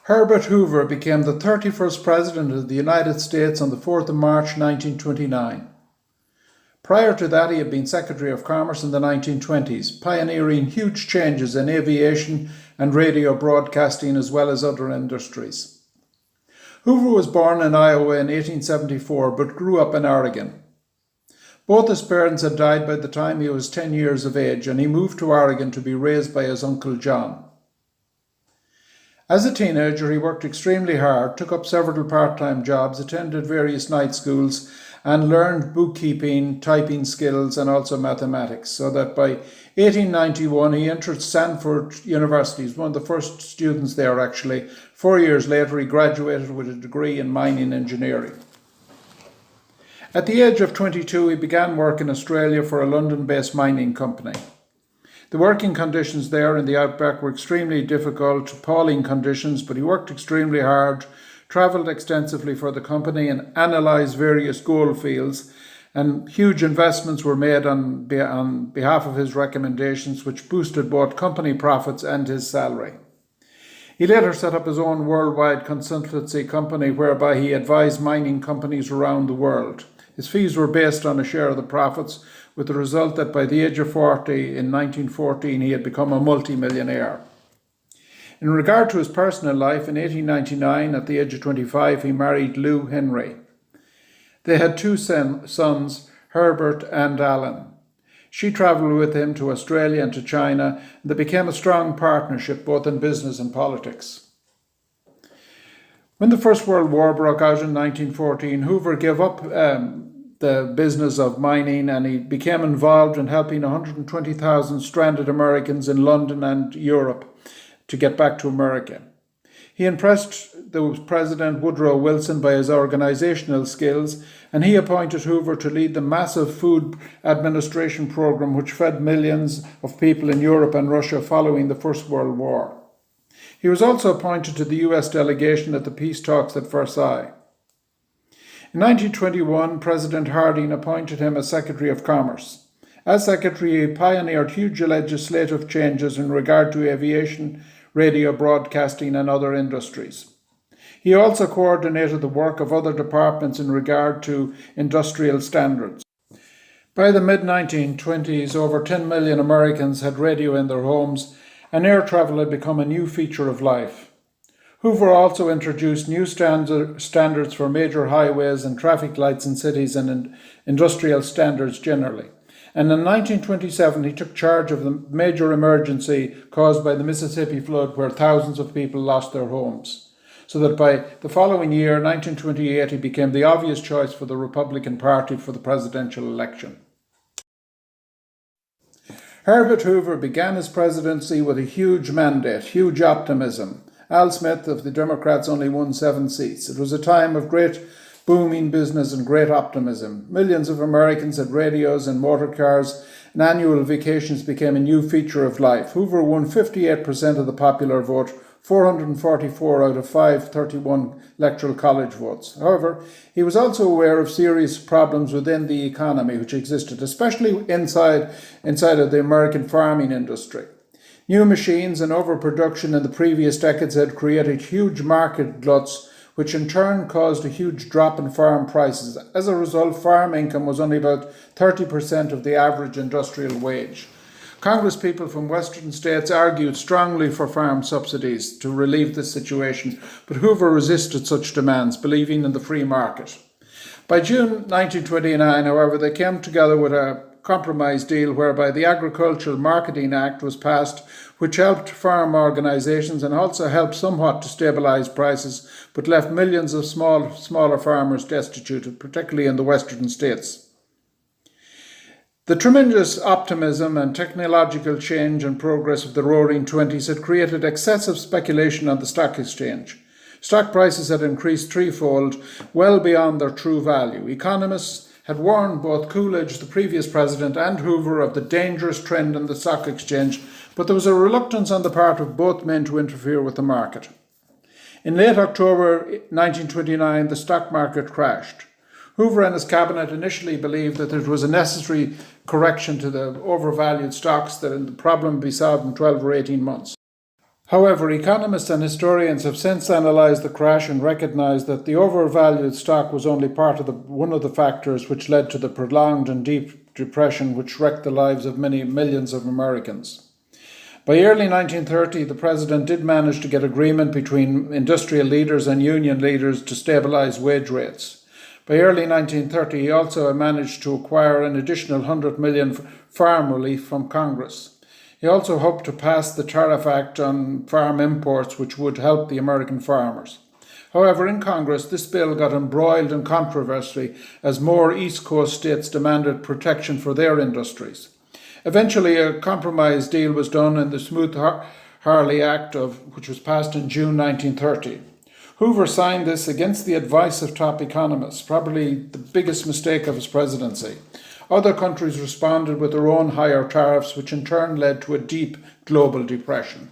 Herbert Hoover became the 31st President of the United States on the 4th of March 1929. Prior to that, he had been Secretary of Commerce in the 1920s, pioneering huge changes in aviation and radio broadcasting as well as other industries. Hoover was born in Iowa in 1874 but grew up in Oregon. Both his parents had died by the time he was 10 years of age, and he moved to Oregon to be raised by his Uncle John. As a teenager, he worked extremely hard, took up several part-time jobs, attended various night schools, and learned bookkeeping, typing skills, and also mathematics, so that by 1891 he entered Stanford University. He was one of the first students there, actually. 4 years later, he graduated with a degree in mining engineering. At the age of 22, he began work in Australia for a London-based mining company. The working conditions there in the outback were extremely difficult, appalling conditions, but he worked extremely hard, travelled extensively for the company and analysed various gold fields, and huge investments were made on behalf of his recommendations, which boosted both company profits and his salary. He later set up his own worldwide consultancy company whereby he advised mining companies around the world. His fees were based on a share of the profits, with the result that by the age of 40 in 1914 he had become a multi-millionaire. In regard to his personal life, in 1899, at the age of 25, he married Lou Henry. They had two sons, Herbert and Allen. She travelled with him to Australia and to China, and they became a strong partnership both in business and politics. When the First World War broke out in 1914, Hoover gave up the business of mining, and he became involved in helping 120,000 stranded Americans in London and Europe to get back to America. He impressed the President Woodrow Wilson by his organizational skills, and he appointed Hoover to lead the massive food administration program which fed millions of people in Europe and Russia following the First World War. He was also appointed to the US delegation at the peace talks at Versailles. In 1921, President Harding appointed him as Secretary of Commerce. As Secretary, he pioneered huge legislative changes in regard to aviation, radio broadcasting, and other industries. He also coordinated the work of other departments in regard to industrial standards. By the mid-1920s, over 10 million Americans had radio in their homes, and air travel had become a new feature of life. Hoover also introduced new standards for major highways and traffic lights in cities and industrial standards generally. And in 1927, he took charge of the major emergency caused by the Mississippi flood, where thousands of people lost their homes. So that by the following year, 1928, he became the obvious choice for the Republican Party for the presidential election. Herbert Hoover began his presidency with a huge mandate, huge optimism. Al Smith of the Democrats only won 7 seats. It was a time of great booming business and great optimism. Millions of Americans had radios and motor cars, and annual vacations became a new feature of life. Hoover won 58% of the popular vote, 444 out of 531 electoral college votes. However, he was also aware of serious problems within the economy which existed, especially inside of the American farming industry. New machines and overproduction in the previous decades had created huge market gluts, which in turn caused a huge drop in farm prices. As a result, farm income was only about 30% of the average industrial wage. Congresspeople from Western states argued strongly for farm subsidies to relieve this situation, but Hoover resisted such demands, believing in the free market. By June 1929, however, they came together with a compromise deal whereby the Agricultural Marketing Act was passed, which helped farm organisations and also helped somewhat to stabilise prices, but left millions of smaller farmers destitute, particularly in the western states. The tremendous optimism and technological change and progress of the Roaring Twenties had created excessive speculation on the stock exchange. Stock prices had increased threefold, well beyond their true value. Economists had warned both Coolidge, the previous president, and Hoover of the dangerous trend in the stock exchange, but there was a reluctance on the part of both men to interfere with the market. In late October 1929, the stock market crashed. Hoover and his cabinet initially believed that it was a necessary correction to the overvalued stocks, that the problem would be solved in 12 or 18 months. However, economists and historians have since analysed the crash and recognised that the overvalued stock was only one of the factors which led to the prolonged and deep depression which wrecked the lives of many millions of Americans. By early 1930, the president did manage to get agreement between industrial leaders and union leaders to stabilise wage rates. By early 1930, he also managed to acquire an additional 100 million farm relief from Congress. He also hoped to pass the Tariff Act on farm imports, which would help the American farmers. However, in Congress, this bill got embroiled in controversy as more East Coast states demanded protection for their industries. Eventually, a compromise deal was done in the Smoot-Hawley Act, which was passed in June 1930. Hoover signed this against the advice of top economists, probably the biggest mistake of his presidency. Other countries responded with their own higher tariffs, which in turn led to a deep global depression.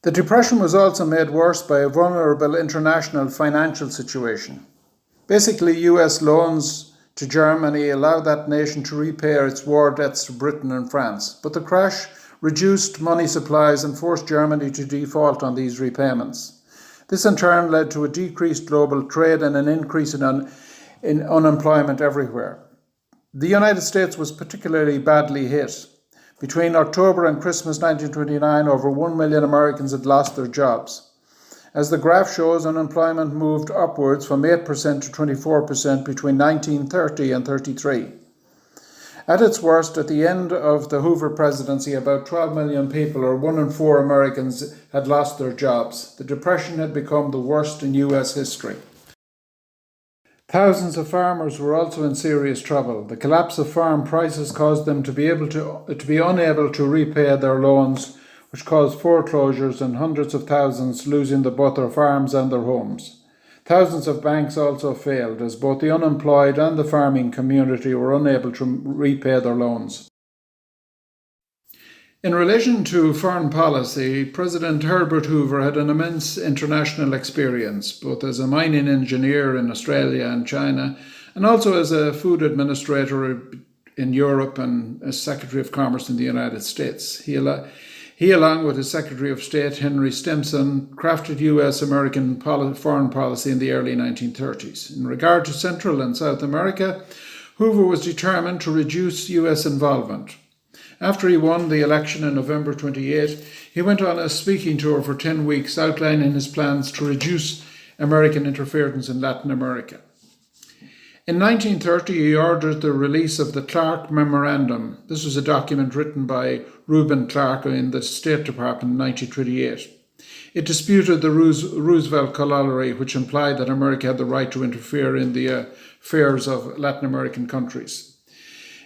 The depression was also made worse by a vulnerable international financial situation. Basically, US loans to Germany allowed that nation to repay its war debts to Britain and France, but the crash reduced money supplies and forced Germany to default on these repayments. This in turn led to a decreased global trade and an increase in unemployment everywhere. The United States was particularly badly hit. Between October and Christmas 1929, over 1 million Americans had lost their jobs. As the graph shows, unemployment moved upwards from 8% to 24% between 1930 and 33. At its worst, at the end of the Hoover presidency, about 12 million people, or 1 in 4 Americans, had lost their jobs. The Depression had become the worst in US history. Thousands of farmers were also in serious trouble. The collapse of farm prices caused them to be unable to repay their loans, which caused foreclosures and hundreds of thousands losing both their farms and their homes. Thousands of banks also failed, as both the unemployed and the farming community were unable to repay their loans. In relation to foreign policy, President Herbert Hoover had an immense international experience, both as a mining engineer in Australia and China, and also as a food administrator in Europe and as Secretary of Commerce in the United States. He, along with his Secretary of State, Henry Stimson, crafted US-American foreign policy in the early 1930s. In regard to Central and South America, Hoover was determined to reduce US involvement. After he won the election in November 28, he went on a speaking tour for 10 weeks outlining his plans to reduce American interference in Latin America. In 1930, he ordered the release of the Clark Memorandum. This was a document written by Reuben Clark in the State Department in 1928. It disputed the Roosevelt Corollary, which implied that America had the right to interfere in the affairs of Latin American countries.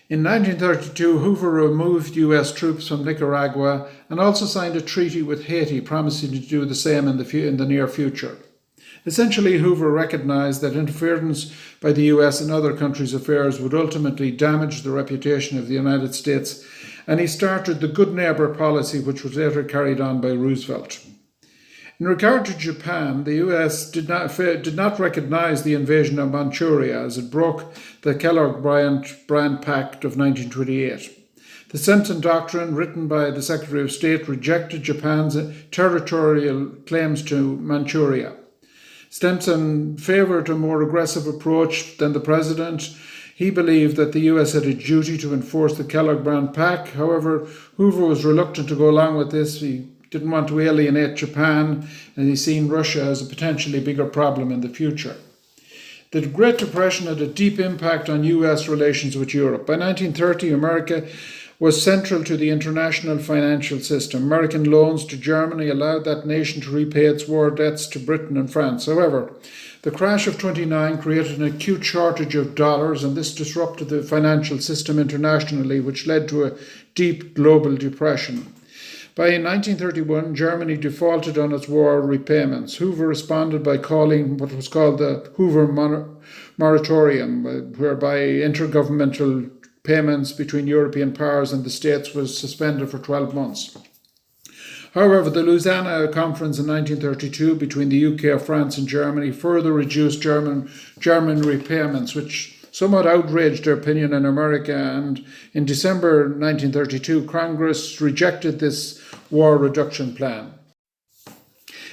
In 1932, Hoover removed US troops from Nicaragua and also signed a treaty with Haiti, promising to do the same in the near future. Essentially, Hoover recognized that interference by the US in other countries' affairs would ultimately damage the reputation of the United States, and he started the good neighbor policy, which was later carried on by Roosevelt. In regard to Japan, the US did not recognize the invasion of Manchuria, as it broke the Kellogg-Briand Pact of 1928. The Sempson Doctrine, written by the Secretary of State, rejected Japan's territorial claims to Manchuria. Stimson favoured a more aggressive approach than the President. He believed that the US had a duty to enforce the Kellogg-Briand Pact. However, Hoover was reluctant to go along with this. He didn't want to alienate Japan, and he seen Russia as a potentially bigger problem in the future. The Great Depression had a deep impact on US relations with Europe. By 1930, America was central to the international financial system. American loans to Germany allowed that nation to repay its war debts to Britain and France. However, the crash of 1929 created an acute shortage of dollars, and this disrupted the financial system internationally, which led to a deep global depression. By 1931, Germany defaulted on its war repayments. Hoover responded by calling what was called the Hoover Moratorium, whereby intergovernmental payments between European powers and the States was suspended for 12 months. However, the Lausanne Conference in 1932 between the UK, France and Germany further reduced German repayments, which somewhat outraged their opinion in America, and in December 1932, Congress rejected this war reduction plan.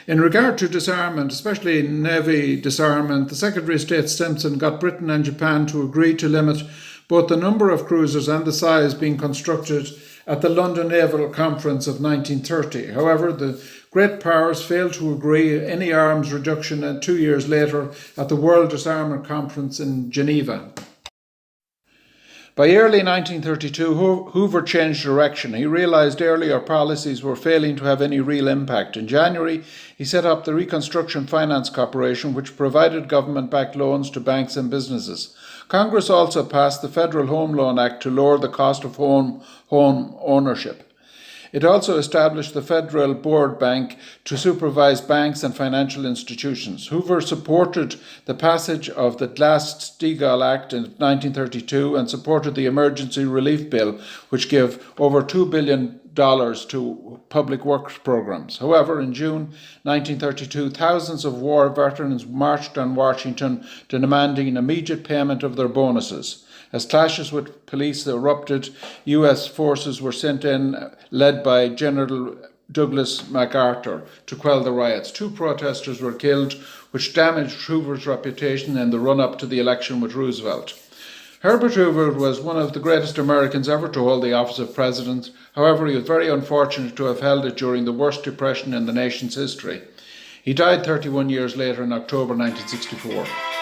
In regard to disarmament, especially Navy disarmament, the Secretary of State Simpson got Britain and Japan to agree to limit both the number of cruisers and the size being constructed at the London Naval Conference of 1930. However, the great powers failed to agree any arms reduction 2 years later at the World Disarmament Conference in Geneva. By early 1932, Hoover changed direction. He realised earlier policies were failing to have any real impact. In January, he set up the Reconstruction Finance Corporation, which provided government-backed loans to banks and businesses. Congress also passed the Federal Home Loan Act to lower the cost of home ownership. It also established the Federal Board Bank to supervise banks and financial institutions. Hoover supported the passage of the Glass-Steagall Act in 1932 and supported the Emergency Relief Bill, which gave over $2 billion to public works programs. However, in June 1932, thousands of war veterans marched on Washington demanding immediate payment of their bonuses. As clashes with police erupted, US forces were sent in, led by General Douglas MacArthur, to quell the riots. 2 protesters were killed, which damaged Hoover's reputation in the run-up to the election with Roosevelt. Herbert Hoover was one of the greatest Americans ever to hold the office of president. However, he was very unfortunate to have held it during the worst depression in the nation's history. He died 31 years later in October 1964.